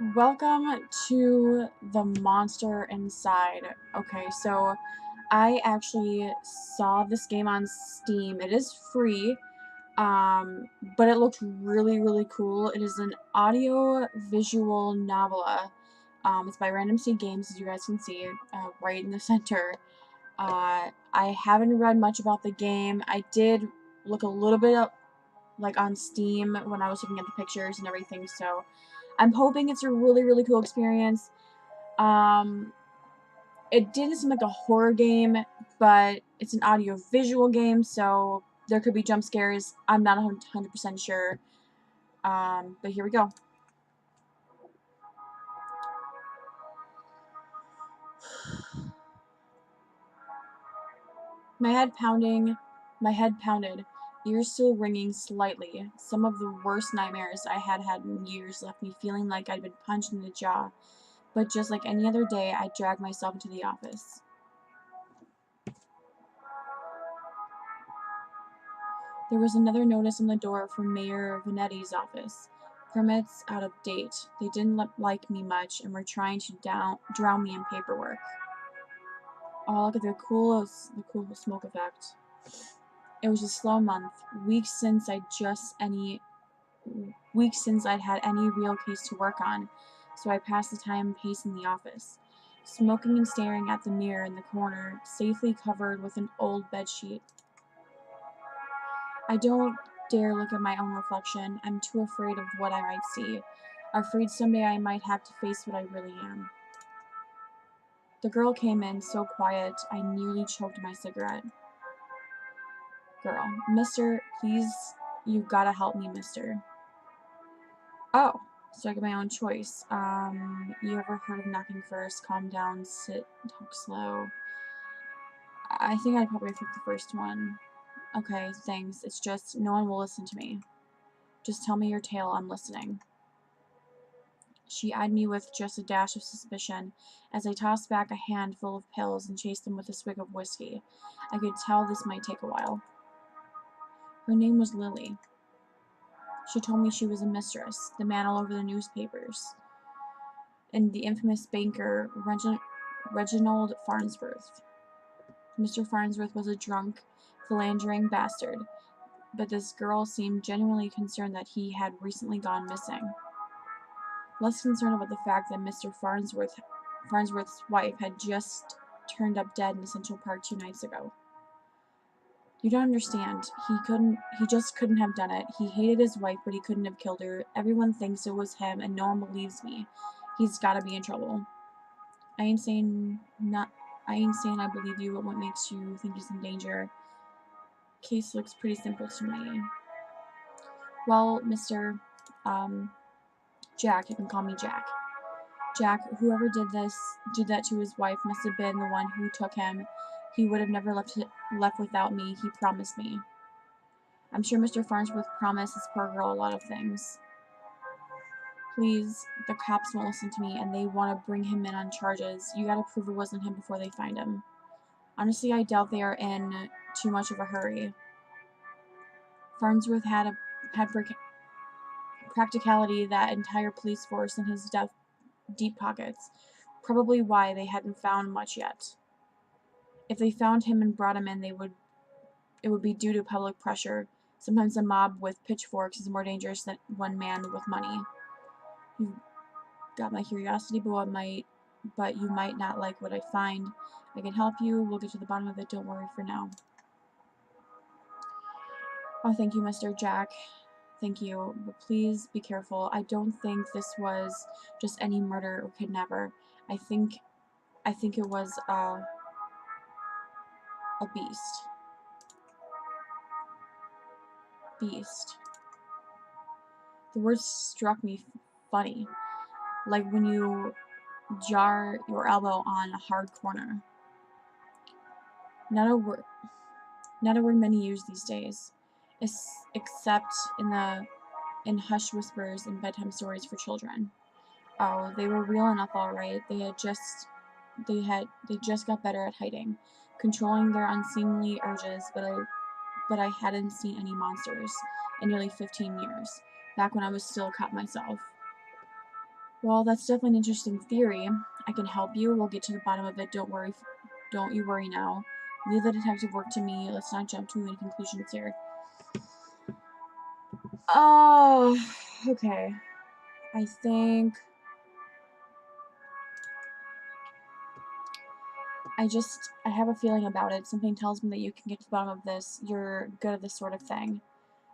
Welcome to the monster inside. Okay, so I actually saw this game on Steam. It is free, but it looked really cool. It is an audio visual novella. It's by Random Seed Games, as you guys can see, right in the center. I haven't read much about the game. I did look a little bit up, like, on Steam when I was looking at the pictures and everything, so I'm hoping it's a really cool experience. Um, it didn't seem like a horror game, but it's an audio-visual game, so there could be jump scares. I'm not 100% sure. But here we go. My head pounded, ears still ringing slightly. Some of the worst nightmares I had had in years left me feeling like I'd been punched in the jaw. But just like any other day, I dragged myself into the office. There was another notice on the door from Mayor Vanetti's office. Permits out of date. They didn't like me much and were trying to drown me in paperwork. Oh, look at the cool smoke effect. It was a slow month. Weeks since I'd had any real case to work on, so I passed the time pacing the office, smoking and staring at the mirror in the corner, safely covered with an old bedsheet. I don't dare look at my own reflection. I'm too afraid of what I might see. Afraid someday I might have to face what I really am. The girl came in, so quiet I nearly choked my cigarette. Girl, mister, please, you gotta help me, mister. Oh, so I get my own choice. You ever heard of knocking first, calm down, sit, talk slow? I think I'd probably pick the first one. Okay, thanks. It's just, no one will listen to me. Just tell me your tale, I'm listening. She eyed me with just a dash of suspicion as I tossed back a handful of pills and chased them with a swig of whiskey. I could tell this might take a while. Her name was Lily. She told me she was a mistress, the man all over the newspapers, and the infamous banker Reginald Farnsworth. Mr. Farnsworth was a drunk, philandering bastard, but this girl seemed genuinely concerned that he had recently gone missing. Less concerned about the fact that Mr. Farnsworth's wife had just turned up dead in Central Park 2 nights ago. You don't understand. He just couldn't have done it. He hated his wife, but he couldn't have killed her. Everyone thinks it was him, and no one believes me. He's gotta be in trouble. I ain't saying I believe you, but what makes you think he's in danger? Case looks pretty simple to me. Well, Mr. Jack, you can call me Jack. Jack, whoever did that to his wife must have been the one who took him. He would have never left without me, he promised me. I'm sure Mr. Farnsworth promised this poor girl a lot of things. Please, the cops won't listen to me, and they want to bring him in on charges. You gotta prove it wasn't him before they find him. Honestly, I doubt they are in too much of a hurry. Farnsworth had practicality, that entire police force in his deep pockets. Probably why they hadn't found much yet. If they found him and brought him in, it would be due to public pressure. Sometimes a mob with pitchforks is more dangerous than one man with money. You've got my curiosity, but you might not like what I find. I can help you. We'll get to the bottom of it. Don't worry for now. Oh, thank you, Mr. Jack. Thank you, but please be careful. I don't think this was just any murder or kidnapper. I think it was a beast. Beast. The word struck me funny, like when you jar your elbow on a hard corner. Not a word many use these days, except in hushed whispers and bedtime stories for children. Oh, they were real enough, all right. They just got better at hiding, controlling their unseemly urges. But I hadn't seen any monsters in nearly 15 years. Back when I was still a cop myself. Well, that's definitely an interesting theory. I can help you. We'll get to the bottom of it. Don't you worry now. Leave the detective work to me. Let's not jump to any conclusions here. Oh, okay. I think I have a feeling about it. Something tells me that you can get to the bottom of this. You're good at this sort of thing.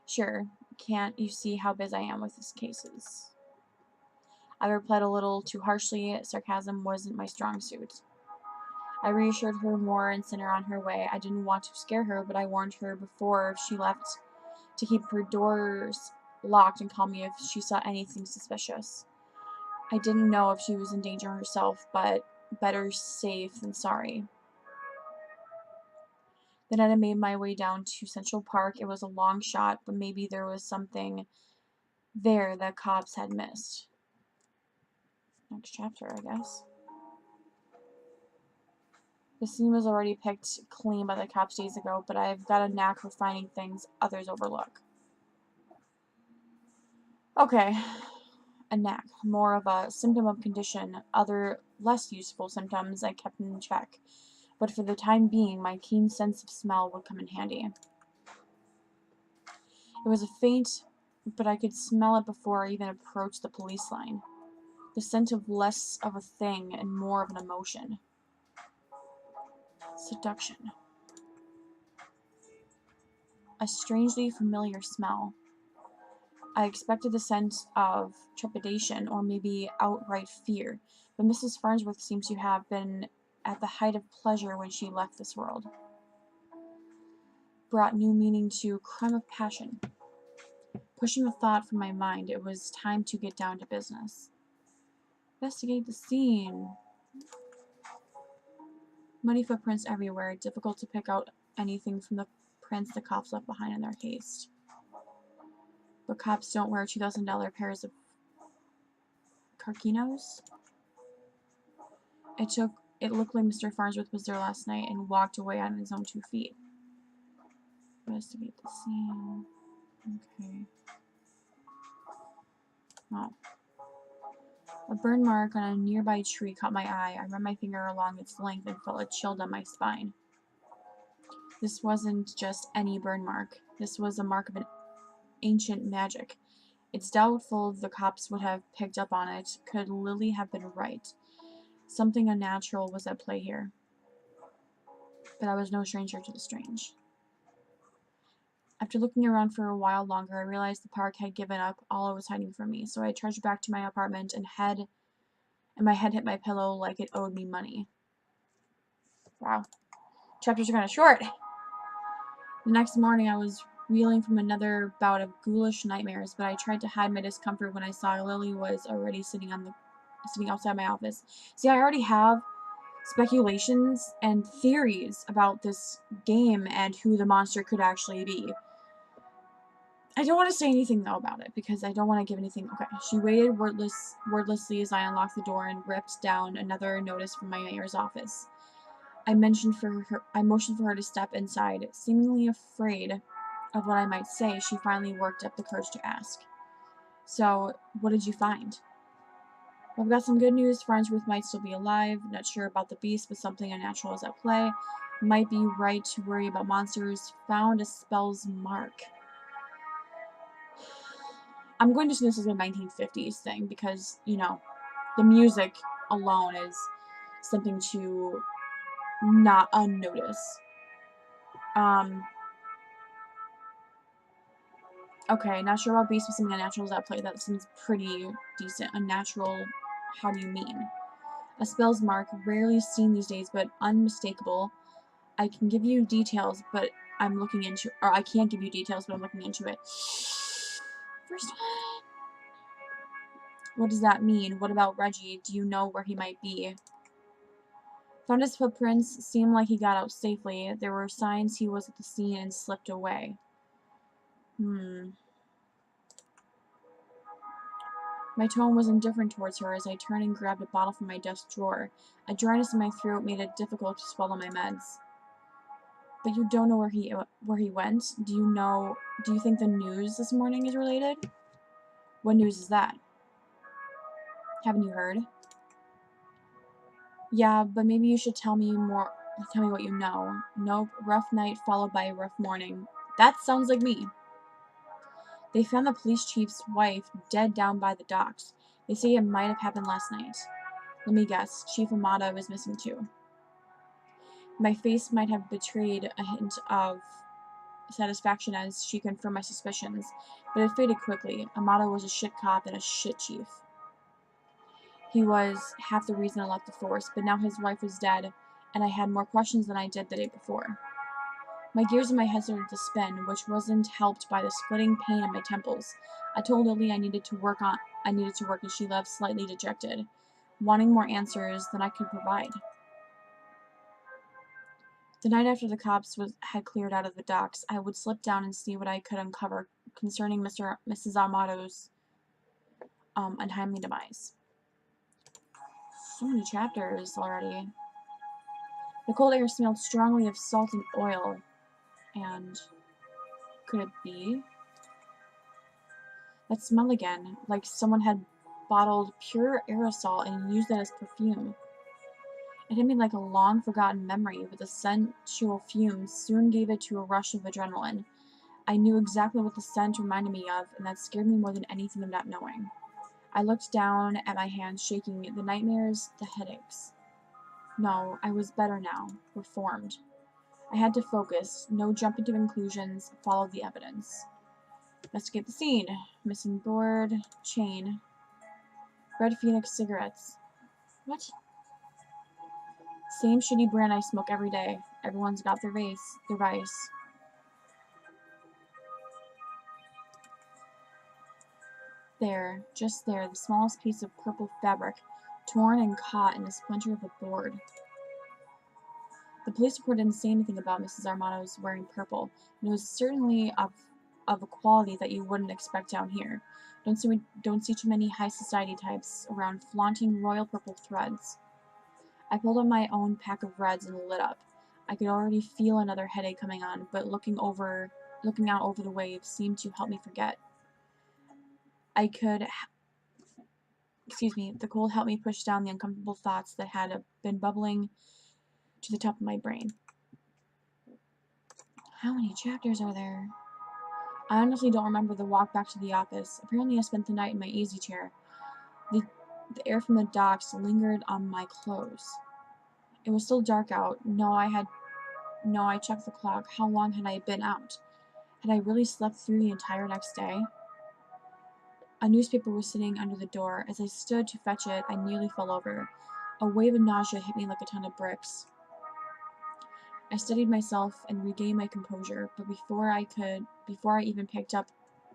Sure. Can't you see how busy I am with these cases? I replied a little too harshly. Sarcasm wasn't my strong suit. I reassured her more and sent her on her way. I didn't want to scare her, but I warned her before she left to keep her doors locked and call me if she saw anything suspicious. I didn't know if she was in danger herself, but better safe than sorry. Then I made my way down to Central Park. It was a long shot, but maybe there was something there that cops had missed. Next chapter, I guess. The scene was already picked clean by the cops days ago, but I've got a knack for finding things others overlook. Okay, a knack. More of a symptom of condition. Other, less useful symptoms I kept in check. But for the time being, my keen sense of smell would come in handy. It was a faint, but I could smell it before I even approached the police line. The scent of less of a thing and more of an emotion. Seduction. A strangely familiar smell. I expected the scent of trepidation or maybe outright fear, but Mrs. Farnsworth seems to have been at the height of pleasure when she left this world. Brought new meaning to crime of passion. Pushing the thought from my mind, it was time to get down to business. Investigate the scene. Muddy footprints everywhere, difficult to pick out anything from the prints the cops left behind in their haste. But cops don't wear $2,000 pairs of Carquinos? It looked like Mr. Farnsworth was there last night and walked away on his own 2 feet. Investigate the scene. Okay. Oh. A burn mark on a nearby tree caught my eye. I ran my finger along its length and felt a chill down my spine. This wasn't just any burn mark. This was a mark of an ancient magic. It's doubtful the cops would have picked up on it. Could Lily have been right? Something unnatural was at play here. But I was no stranger to the strange. After looking around for a while longer, I realized the park had given up all it was hiding from me, so I trudged back to my apartment and my head hit my pillow like it owed me money. Wow. Chapters are kind of short. The next morning, I was reeling from another bout of ghoulish nightmares, but I tried to hide my discomfort when I saw Lily was already sitting outside my office. See, I already have speculations and theories about this game and who the monster could actually be. I don't want to say anything, though, about it, because I don't want to give anything. Okay, she waited wordlessly as I unlocked the door and ripped down another notice from my mayor's office. I motioned for her to step inside. Seemingly afraid of what I might say, she finally worked up the courage to ask. So, what did you find? Well, I've got some good news. Farnsworth might still be alive. Not sure about the beast, but something unnatural is at play. Might be right to worry about monsters. Found a spell's mark. I'm going to assume this is a 1950s thing because, you know, the music alone is something to not unnotice. Okay, not sure about beast, but something unnatural is at play. That seems pretty decent. Unnatural, how do you mean? A spell's mark, rarely seen these days, but unmistakable. I can give you details, but I can't give you details, but I'm looking into it. First one. What does that mean? What about Reggie? Do you know where he might be? Found his footprints. Seemed like he got out safely. There were signs he was at the scene and slipped away. My tone was indifferent towards her as I turned and grabbed a bottle from my desk drawer. A dryness in my throat made it difficult to swallow my meds. But you don't know where he went? Do you think the news this morning is related? What news is that? Haven't you heard? Yeah, but maybe you should tell me more. Tell me what you know. Nope, rough night followed by a rough morning. That sounds like me. They found the police chief's wife dead down by the docks. They say it might have happened last night. Let me guess, Chief Amado is missing too. My face might have betrayed a hint of satisfaction as she confirmed my suspicions, but it faded quickly. Amado was a shit cop and a shit chief. He was half the reason I left the force, but now his wife was dead, and I had more questions than I did the day before. My gears in my head started to spin, which wasn't helped by the splitting pain in my temples. I told Lily I needed to work, and she left slightly dejected, wanting more answers than I could provide. The night after the cops had cleared out of the docks, I would slip down and see what I could uncover concerning Mrs. Amado's untimely demise. So many chapters already. The cold air smelled strongly of salt and oil, and could it be? That smell again, like someone had bottled pure aerosol and used it as perfume. It hit me like a long-forgotten memory, but the sensual fumes soon gave it to a rush of adrenaline. I knew exactly what the scent reminded me of, and that scared me more than anything of not knowing. I looked down at my hands, shaking, the nightmares, the headaches. No, I was better now, reformed. I had to focus, no jump into conclusions, follow the evidence. Investigate the scene. Missing board, chain. Red Phoenix cigarettes. What? Same shitty brand I smoke every day. Everyone's got their vice. There, just there, the smallest piece of purple fabric, torn and caught in a splinter of a board. The police report didn't say anything about Mrs. Armado's wearing purple, and it was certainly of a quality that you wouldn't expect down here. Don't see too many high society types around flaunting royal purple threads. I pulled out my own pack of reds and lit up. I could already feel another headache coming on, but looking out over the waves seemed to help me forget. The cold helped me push down the uncomfortable thoughts that had been bubbling to the top of my brain. How many chapters are there? I honestly don't remember the walk back to the office. Apparently I spent the night in my easy chair. The air from the docks lingered on my clothes. It was still dark out. I checked the clock. How long had I been out? Had I really slept through the entire next day? A newspaper was sitting under the door. As I stood to fetch it, I nearly fell over. A wave of nausea hit me like a ton of bricks. I steadied myself and regained my composure, but before I even picked up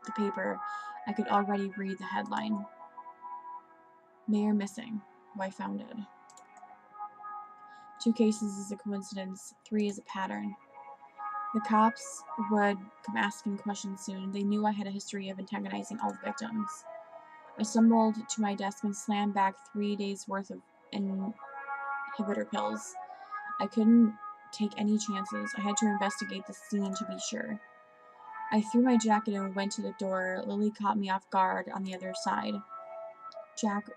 the paper, I could already read the headline. Mayor missing. Wife founded. 2 cases is a coincidence, 3 is a pattern. The cops would come asking questions soon. They knew I had a history of antagonizing all the victims. I stumbled to my desk and slammed back 3 days' worth of inhibitor pills. I couldn't take any chances. I had to investigate the scene to be sure. I threw my jacket and went to the door. Lily caught me off guard on the other side. Jack,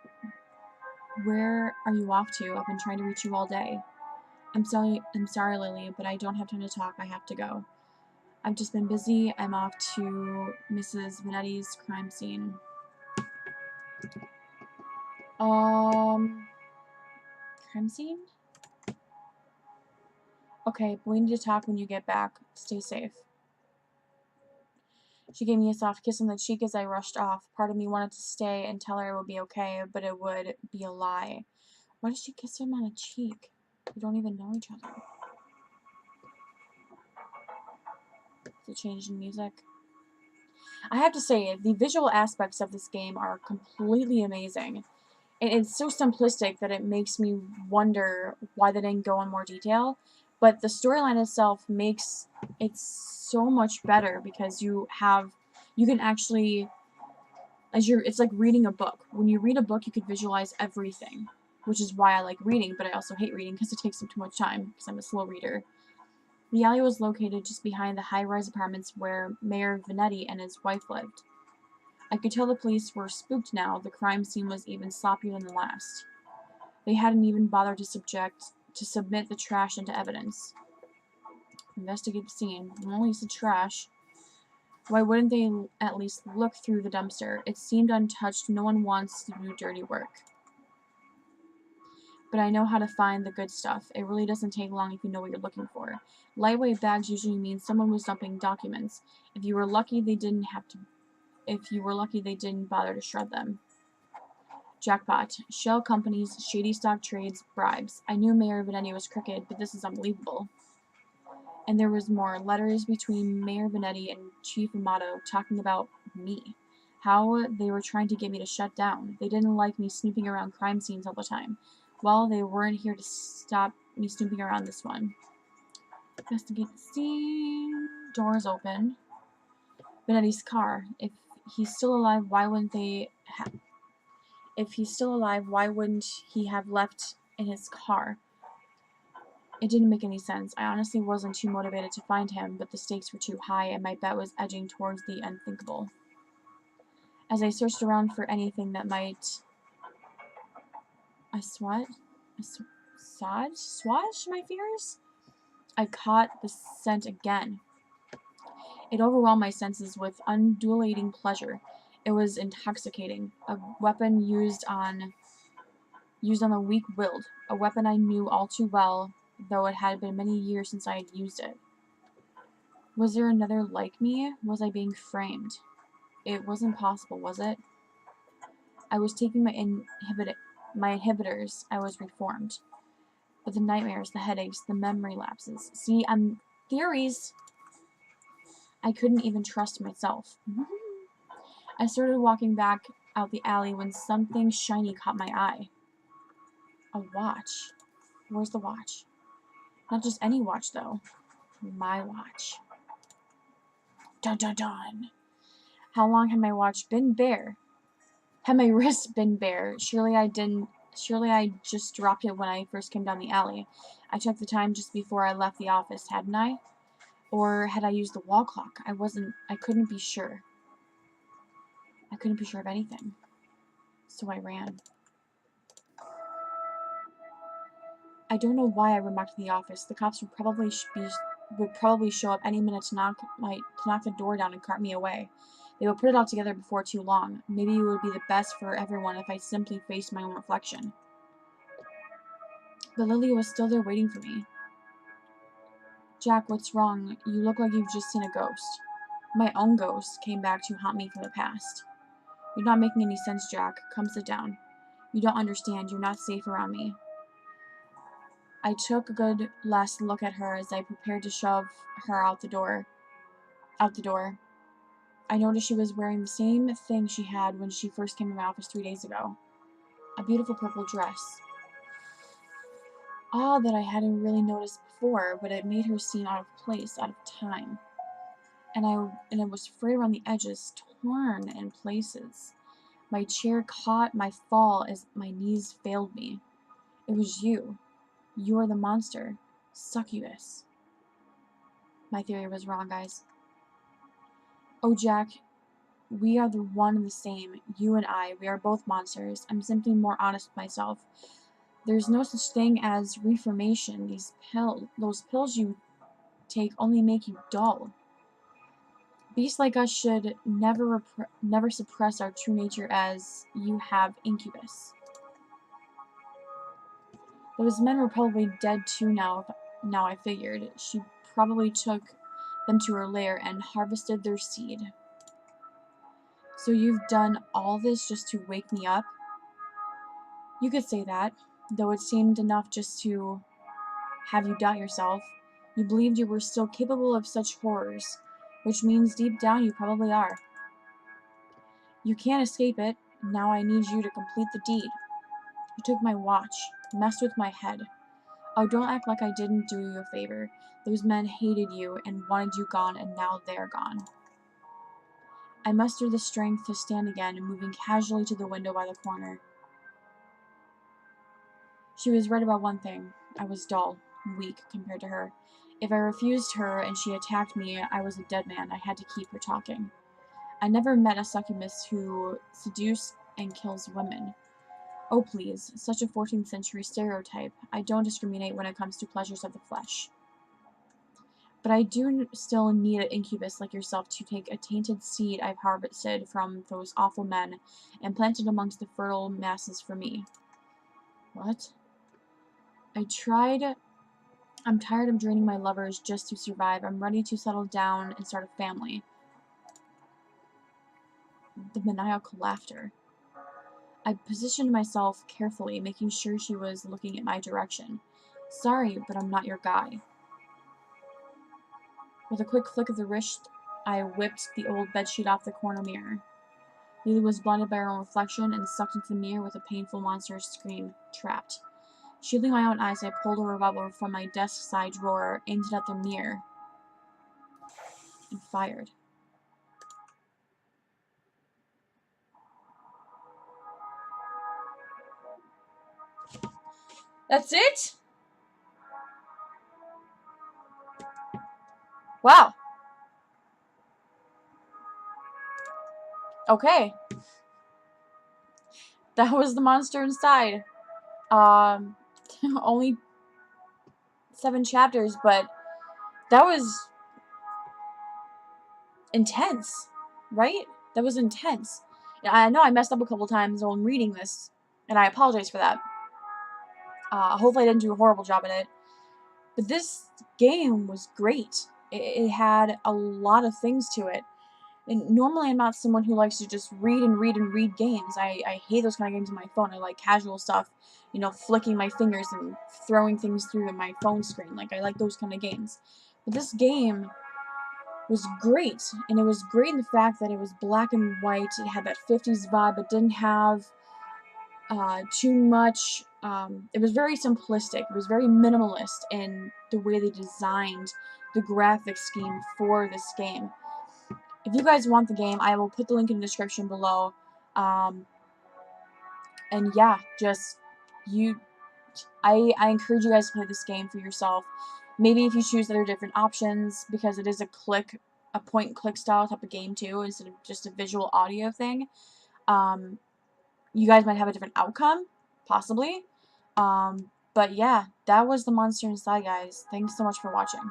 where are you off to? I've been trying to reach you all day. I'm sorry, Lily, but I don't have time to talk. I have to go. I've just been busy. I'm off to Mrs. Vanetti's crime scene. Crime scene? Okay, but we need to talk when you get back. Stay safe. She gave me a soft kiss on the cheek as I rushed off. Part of me wanted to stay and tell her it would be okay, but it would be a lie. Why did she kiss him on the cheek? We don't even know each other. The change in music. I have to say, the visual aspects of this game are completely amazing. And it's so simplistic that it makes me wonder why they didn't go in more detail. But the storyline itself makes it so much better because you can actually, it's like reading a book. When you read a book, you can visualize everything, which is why I like reading, but I also hate reading because it takes up too much time because I'm a slow reader. The alley was located just behind the high-rise apartments where Mayor Vanetti and his wife lived. I could tell the police were spooked now. The crime scene was even sloppier than the last. They hadn't even bothered to submit the trash into evidence. Investigate the scene. Only said trash. Why wouldn't they at least look through the dumpster? It seemed untouched. No one wants to do dirty work. But I know how to find the good stuff. It really doesn't take long if you know what you're looking for. Lightweight bags usually mean someone was dumping documents. If you were lucky, they didn't bother to shred them. Jackpot. Shell companies, shady stock trades, bribes. I knew Mayor Venetti was crooked, but this is unbelievable. And there was more. Letters between Mayor Venetti and Chief Amato talking about me. How they were trying to get me to shut down. They didn't like me snooping around crime scenes all the time. Well, they weren't here to stop me snooping around this one. Investigate the scene. Doors open. Venetti's car. If he's still alive, why wouldn't he have left in his car? It didn't make any sense. I honestly wasn't too motivated to find him, but the stakes were too high, and my bet was edging towards the unthinkable. As I searched around for anything that might assuage my fears, I caught the scent again. It overwhelmed my senses with undulating pleasure. It was intoxicating. A weapon used on the weak-willed. A weapon I knew all too well, though it had been many years since I had used it. Was there another like me? Was I being framed? It wasn't possible, was it? I was taking my inhibitors. I was reformed. But the nightmares, the headaches, the memory lapses. See, theories. I couldn't even trust myself. I started walking back out the alley when something shiny caught my eye. A watch. Where's the watch? Not just any watch, though. My watch. Dun dun dun. How long had my watch been bare? Had my wrist been bare? Surely I just dropped it when I first came down the alley. I checked the time just before I left the office, hadn't I? Or had I used the wall clock? I couldn't be sure. I couldn't be sure of anything. So I ran. I don't know why I ran back to the office. The cops would probably show up any minute to knock the door down and cart me away. They would put it all together before too long. Maybe it would be the best for everyone if I simply faced my own reflection. But Lily was still there waiting for me. Jack, what's wrong? You look like you've just seen a ghost. My own ghost came back to haunt me from the past. You're not making any sense, Jack. Come sit down. You don't understand. You're not safe around me. I took a good last look at her as I prepared to shove her out the door. I noticed she was wearing the same thing she had when she first came to my office 3 days ago. A beautiful purple dress. All that I hadn't really noticed before, but it made her seem out of place, out of time. And it was frayed around the edges, torn in places. My chair caught my fall as my knees failed me. It was you. You are the monster. Succubus. My theory was wrong, guys. Oh, Jack, we are the one and the same. You and I, we are both monsters. I'm simply more honest with myself. There's no such thing as reformation. Those pills you take only make you dull. Beasts like us should never suppress our true nature as you have incubus. Those men were probably dead too now I figured. She probably took them to her lair and harvested their seed. So you've done all this just to wake me up? You could say that, though it seemed enough just to have you doubt yourself. You believed you were still capable of such horrors, which means deep down you probably are. You can't escape it. Now I need you to complete the deed. You took my watch, messed with my head. Oh, don't act like I didn't do you a favor. Those men hated you and wanted you gone, and now they're gone. I mustered the strength to stand again, moving casually to the window by the corner. She was right about one thing. I was dull, weak compared to her. If I refused her and she attacked me, I was a dead man. I had to keep her talking. I never met a succubus who seduces and kills women. Oh please, such a 14th century stereotype. I don't discriminate when it comes to pleasures of the flesh. But I do still need an incubus like yourself to take a tainted seed I've harvested from those awful men and plant it amongst the fertile masses for me. What? I'm tired of draining my lovers just to survive. I'm ready to settle down and start a family. The maniacal laughter. I positioned myself carefully, making sure she was looking at my direction. Sorry, but I'm not your guy. With a quick flick of the wrist, I whipped the old bedsheet off the corner mirror. Lily was blinded by her own reflection and sucked into the mirror with a painful monstrous scream. Trapped. Shielding my own eyes, I pulled a revolver from my desk side drawer, aimed it at the mirror, and fired. That's it? Wow. Okay. That was the monster inside. Only 7 chapters, but that was intense, right? That was intense. I know I messed up a couple times while I'm reading this, and I apologize for that. Hopefully I didn't do a horrible job at it. But this game was great. It had a lot of things to it. And normally I'm not someone who likes to just read and read and read games. I hate those kind of games on my phone. I like casual stuff, you know, flicking my fingers and throwing things through my phone screen. Like, I like those kind of games. But this game was great, and it was great in the fact that it was black and white. It had that 50s vibe. It didn't have too much. It was very simplistic. It was very minimalist in the way they designed the graphic scheme for this game. If you guys want the game, I will put the link in the description below. And yeah, just I encourage you guys to play this game for yourself. Maybe if you choose that are different options, because it is a point and click style type of game too, instead of just a visual audio thing. You guys might have a different outcome, possibly. But yeah, that was The Monster Inside, guys. Thanks so much for watching.